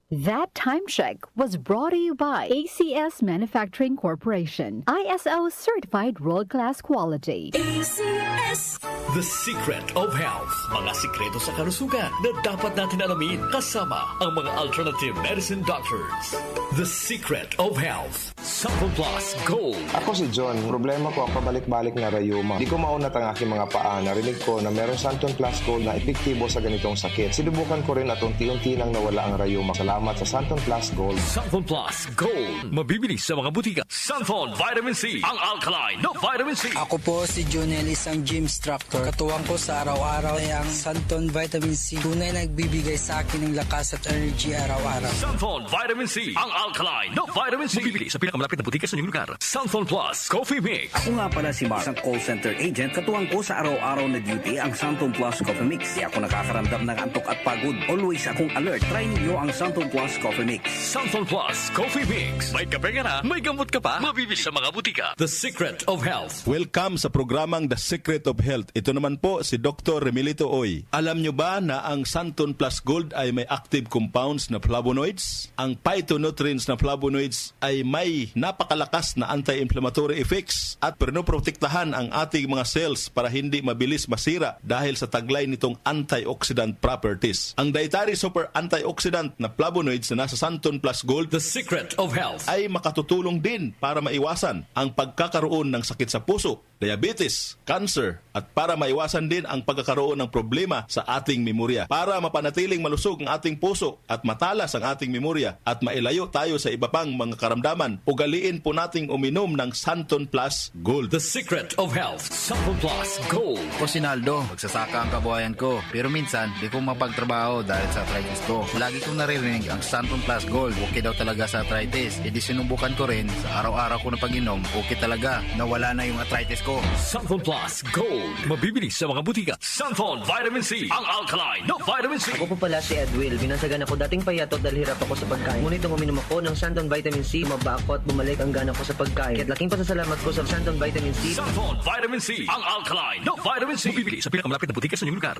That time check was brought to you by ACS Manufacturing Corporation, ISO certified world-class quality. ACS. The Secret of Health. Mga sikreto sa kalusugan na dapat natin alamin kasama ang mga alternative medicine doctors. The Secret of Health. Sample Plus Gold. Ako si John. Problema ko ang pabalik-balik na rayuma. Di ko maunat ang aking mga paa. Narinig ko na merong Santon Plus Gold na epektibo sa ganitong sakit. Sinubukan ko rin at unti-unti nang nawala ang rayuma. Salamat sa Santon Plus Gold. Santon Plus Gold. Mabibili sa mga butika. Santon Vitamin C. Ang alkaline na vitamin C. Ako po si Junel, isang gym instructor. Katuwang ko sa araw-araw ay ang Santon Vitamin C. Tunay nagbibigay sa akin ng lakas at energy araw-araw. Santon Vitamin C. Ang alkaline na vitamin C. Mabibili sa pinakamalapit na butika sa inyong lugar. Santon Plus Coffee Mix. Ako nga pala si Mark, isang call center agent. Katuwang ko sa araw-araw na duty ang Santon Plus Coffee Mix. Di ako nakakaramdam ng antok at pagod. Always akong alert. Try ninyo ang Santon Plus Coffee Mix. Santon Plus Coffee Mix. May kape ka na, may gamot ka pa. Mabibili sa mga butika. The Secret of Health. Welcome sa programang The Secret of Health. Ito naman po si Dr. Remilito Oy. Alam nyo ba na ang Santon Plus Gold ay may active compounds na flavonoids? Ang phytonutrients na flavonoids ay may napakalakas na anti-inflammatory effects at pinoprotektahan ang ating mga cells para hindi mabilis masira dahil sa taglay nitong antioxidant properties. Ang dietary super antioxidant na flavonoids na nasa Santon Plus Gold, The Secret of Health, ay makatutulong din para maiwasan ang pagkakaroon ng sakit sa puso, diabetes, cancer, at para maiwasan din ang pagkakaroon ng problema sa ating memorya. Para mapanatiling malusog ang ating puso at matalas ang ating memorya at mailayo tayo sa iba pang mga karamdaman, ugaliin po nating uminom ng Santon Plus Gold. The Secret of Health, Santon Plus Gold. Ako si Naldo, magsasaka ang kabuhayan ko. Pero minsan, di ko mapagtrabaho dahil sa arthritis ko. Lagi kong naririnig ang Santon Plus Gold. Okay daw talaga sa arthritis. E di sinubukan ko rin, sa araw-araw ko na pag-inom, okay talaga. Nawala na yung arthritis ko. Santon Plus Gold. Mabibili sa mga butika. Santon Vitamin C. Ang alkaline na vitamin C. Ako po pala si Edwil. Binansagan ako dating payatot dahil hirap ako sa pagkain. Ngunit nung uminom ako ng Santon Vitamin C, maba ako at bumalik ang gana ko sa pagkain. Kaya't laking pasasalamat ko sa Santon Vitamin C. Santon Vitamin C. Ang alkaline na vitamin C. Mabibili sa pinakamalapit na butika sa inyong lugar.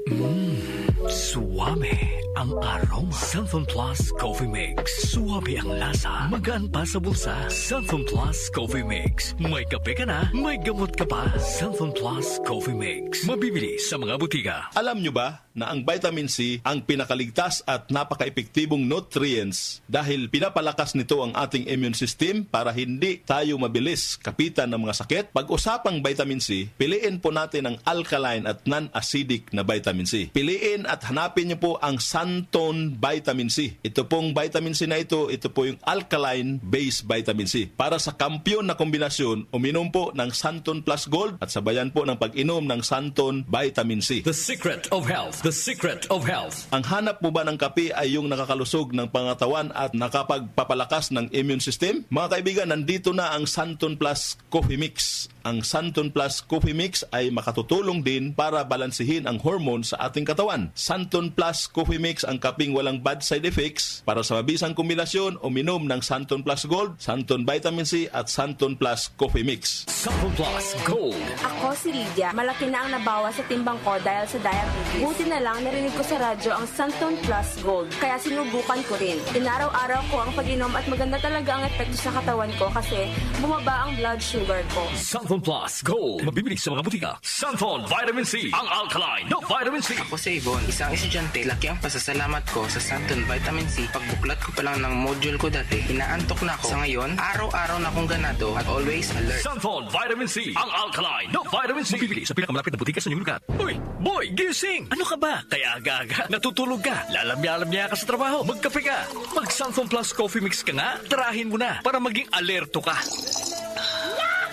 Suwame ang aroma. Santon Plus Coffee Mix. Suwabe ang lasa. Magaan pa sa bulsa. Santon Plus Coffee Mix. May kape ka na, may gamot ka pa. Santon Plus Coffee Mix. Mabibili sa mga butika. Alam nyo ba na ang vitamin C ang pinakaligtas at napaka-epektibong nutrients dahil pinapalakas nito ang ating immune system para hindi tayo mabilis kapitan ng mga sakit? Pag-usapang vitamin C, piliin po natin ang alkaline at non-acidic na vitamin C. Piliin at hanapin nyo po ang Santon Vitamin C. Ito pong vitamin C na ito po yung alkaline-based vitamin C. Para sa kampiyon na kombinasyon, uminom po ng Santon Plus Gold at sabayan po ng pag-inom ng Santon Vitamin C. The Secret of Health. The Secret of Health. Ang hanap mo ba ng kape ay yung nakakalusog ng pangatawan at nakapagpapalakas ng immune system? Mga kaibigan, nandito na ang Santon Plus Coffee Mix. Ang Santon Plus Coffee Mix ay makatutulong din para balansihin ang hormone sa ating katawan. Santon Plus Coffee Mix ang kaping walang bad side effects. Para sa mabisang kombinasyon, uminom ng Santon Plus Gold, Santon Vitamin C at Santon Plus Coffee Mix. Santon Plus Gold. Ako si Lydia. Malaki na ang nabawas sa timbang ko dahil sa diabetes. Buti na lang narinig ko sa radyo ang Santon Plus Gold. Kaya sinubukan ko rin. Inaraw-araw ko ang pag-inom at maganda talaga ang epekto sa katawan ko kasi bumaba ang blood sugar ko. Santon Plus Gold. Mabibili sa mga butika. Santon Vitamin C. Ang alkaline na vitamin C. Ako si Yvonne, isang estudyante. Laki ang pasasalamat ko sa Santon Vitamin C. Pagbuklat ko pa lang ng module ko dati, inaantok na ako. Sa ngayon, araw-araw na akong ganado at always alert. Santon Vitamin C. Ang alkaline na vitamin C. Mabibili sa pinakamalapit na butika sa inyong lugar. Uy, boy, gising! Ano ka ba? Kaya aga-aga, natutulog ka. Lalamya-lamya ka sa trabaho. Magkape ka. Mag Santon Plus Coffee Mix ka nga. Tarahin mo na para maging alerto ka.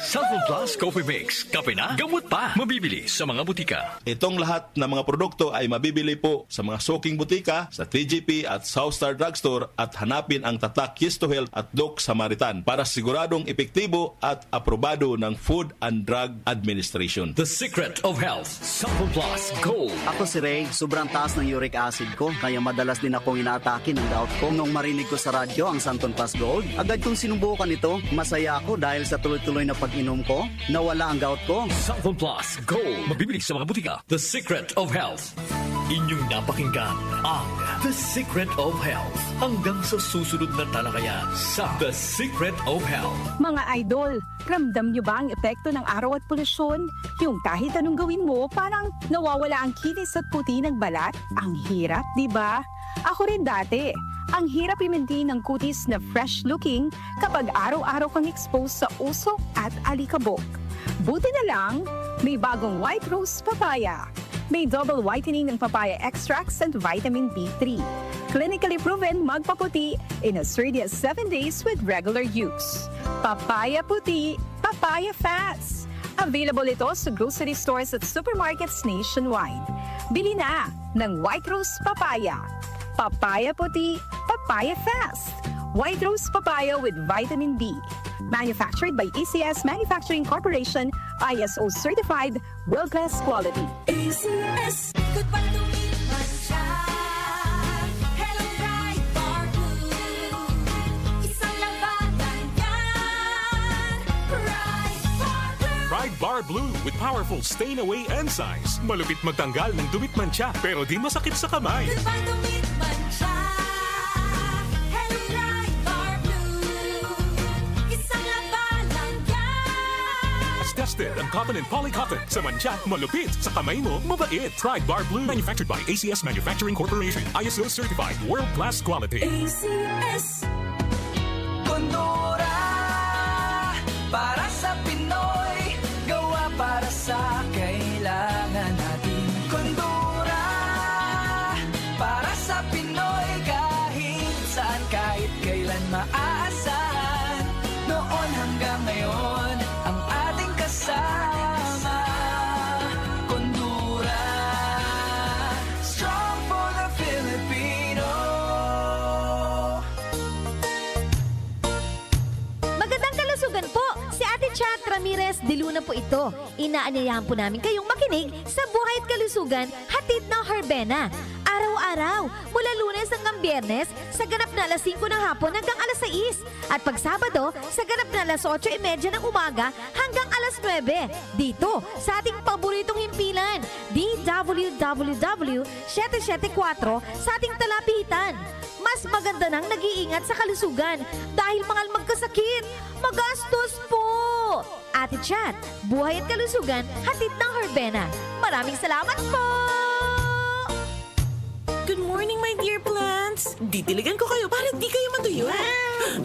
Santon Plus Coffee Mix. Kape na, gamot pa. Mabibili sa mga butika. Itong lahat ng mga produkto ay mabibili po sa mga suking butika, sa TGP at Southstar Drugstore at hanapin ang tatak Yes to Health at Doc Samaritan para siguradong epektibo at aprobado ng Food and Drug Administration. The Secret of Health. Santon Plus Gold. Ako si Ray, sobrang taas ng uric acid ko, kaya madalas din akong inaatake ng gout ko. Nung marinig ko sa radyo ang Santon Plus Gold, agad kong sinubukan ito. Masaya ako dahil sa tuloy-tuloy na pag-inom ko, nawala ang gout ko. Santon Plus Gold. Mabibili sa mga butika. The Secret of Health. Inyong napakinggan ang The Secret of Health. Hanggang sa susunod na talakayan sa The Secret of Health. Mga idol, ramdam nyo ba ang epekto ng araw at polusyon? Yung kahit anong gawin mo, parang nawawala ang kinis at puti ng balat? Ang hirap, di ba? Ako rin dati. Ang hirap i-maintain ng kutis na fresh-looking kapag araw-araw kang exposed sa usok at alikabok. Buti na lang, may bagong White Rose Papaya. May double whitening ng papaya extracts and vitamin B3. Clinically proven magpaputi in as early as 7 days with regular use. Papaya puti, papaya fast. Available ito sa grocery stores at supermarkets nationwide. Bili na ng White Rose Papaya. Papaya puti, papaya fast. White Rose Papaya with vitamin B. Manufactured by ACS Manufacturing Corporation, ISO certified, world-class quality. ACS, good pa tumiman siya. Hello, Pride Bar Blue. Isang labanan yan. Pride Bar Blue. Pride Bar Blue with powerful stain-away enzymes. Malupit magtanggal ng dumit mancha pero di masakit sa kamay. Good pa tumiman siya. Hello, Pride Bar Blue. Isang labanan yan. As tested ang cotton and polycotton. Sa mancha, malupit. Sa kamay mo, mabait. Pride Bar Blue. Manufactured by ACS Manufacturing Corporation. ISO certified. World-class quality. ACS. Kondora, para sa Pinoy, gawa para sa kailangan natin. Kondora, para sa Pinoy, kahit saan, kahit kailan maaasahan. Noon hanggang ngayon, ang ating kasama. Kondora, strong for the Filipino. Magandang kalusugan po! Si Ate Chat Ramirez de Luna po ito. Inaanyayahan po namin kayong makinig sa Buhay at Kalusugan, hatid ng Herbena. Araw-araw, mula Lunes hanggang Biyernes, sa ganap na alas 5 ng hapon hanggang alas 6. At pag Sabado, sa ganap na alas 8:30 ng umaga hanggang alas 9. Dito, sa ating paboritong himpilan, DWWW 774 sa ating talapitan. Mas maganda nang nag-iingat sa kalusugan dahil mahal magkasakit. Magastos po! Ate Chat, Buhay at Kalusugan, hatid ng Herbena. Maraming salamat po! Good morning, my dear plants. Didiligan ko kayo para di kayo matuyo.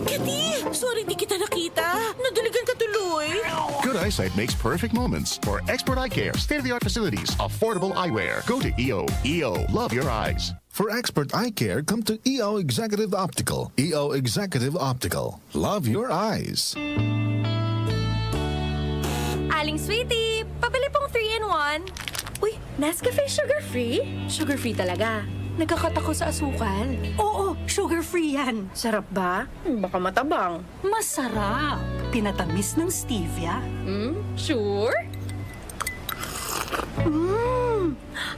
Kitty, sorry di kita nakita. Nadiligan ka tuloy. Good eyesight makes perfect moments. For expert eye care, state-of-the-art facilities, affordable eyewear, go to EO. EO, love your eyes. For expert eye care, come to EO Executive Optical. EO Executive Optical. Love your eyes. Aling Sweetie, pabili pong 3-in-1. Uy, Nescafe sugar-free? Sugar-free talaga. Nagkakat ako sa asukal. Oo, sugar-free yan. Sarap ba? Baka matabang. Masarap. Pinatamis ng stevia. Sure?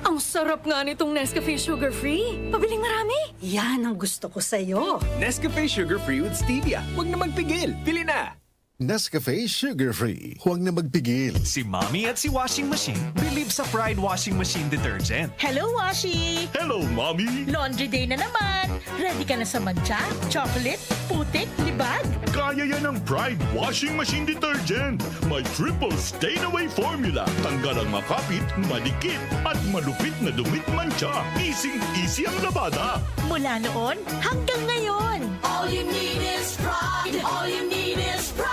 Ang sarap nga nitong Nescafe sugar-free. Pabiling marami. Yan ang gusto ko sa'yo. Nescafe Sugar Free with Stevia. Huwag na magpigil. Pili na! Nescafe Sugar Free. Huwag na magpigil. Si Mommy at si Washing Machine believe sa Pride Washing Machine Detergent. Hello, Washi! Hello, Mommy! Laundry day na naman. Ready ka na sa mancha, chocolate, putik, libag? Kaya yan ang Pride Washing Machine Detergent. May triple stain-away formula. Tanggal ang makapit, madikit, at malupit na dumit mancha. Easy ang labada. Mula noon hanggang ngayon. All you need is pride. All you need is pride.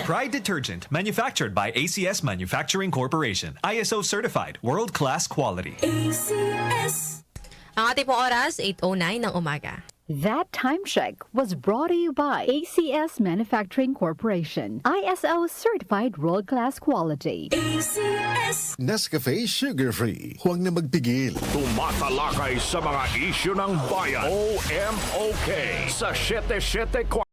Pride Detergent, manufactured by ACS Manufacturing Corporation. ISO certified, world-class quality. ACS. Ang ating pong oras, 8:09 ng umaga. That time check was brought to you by ACS Manufacturing Corporation. ISO certified world-class quality. ACS. Nescafe Sugar Free. Huwag na magpigil. Tumatalakay sa mga isyu ng bayan. OMOK sa 774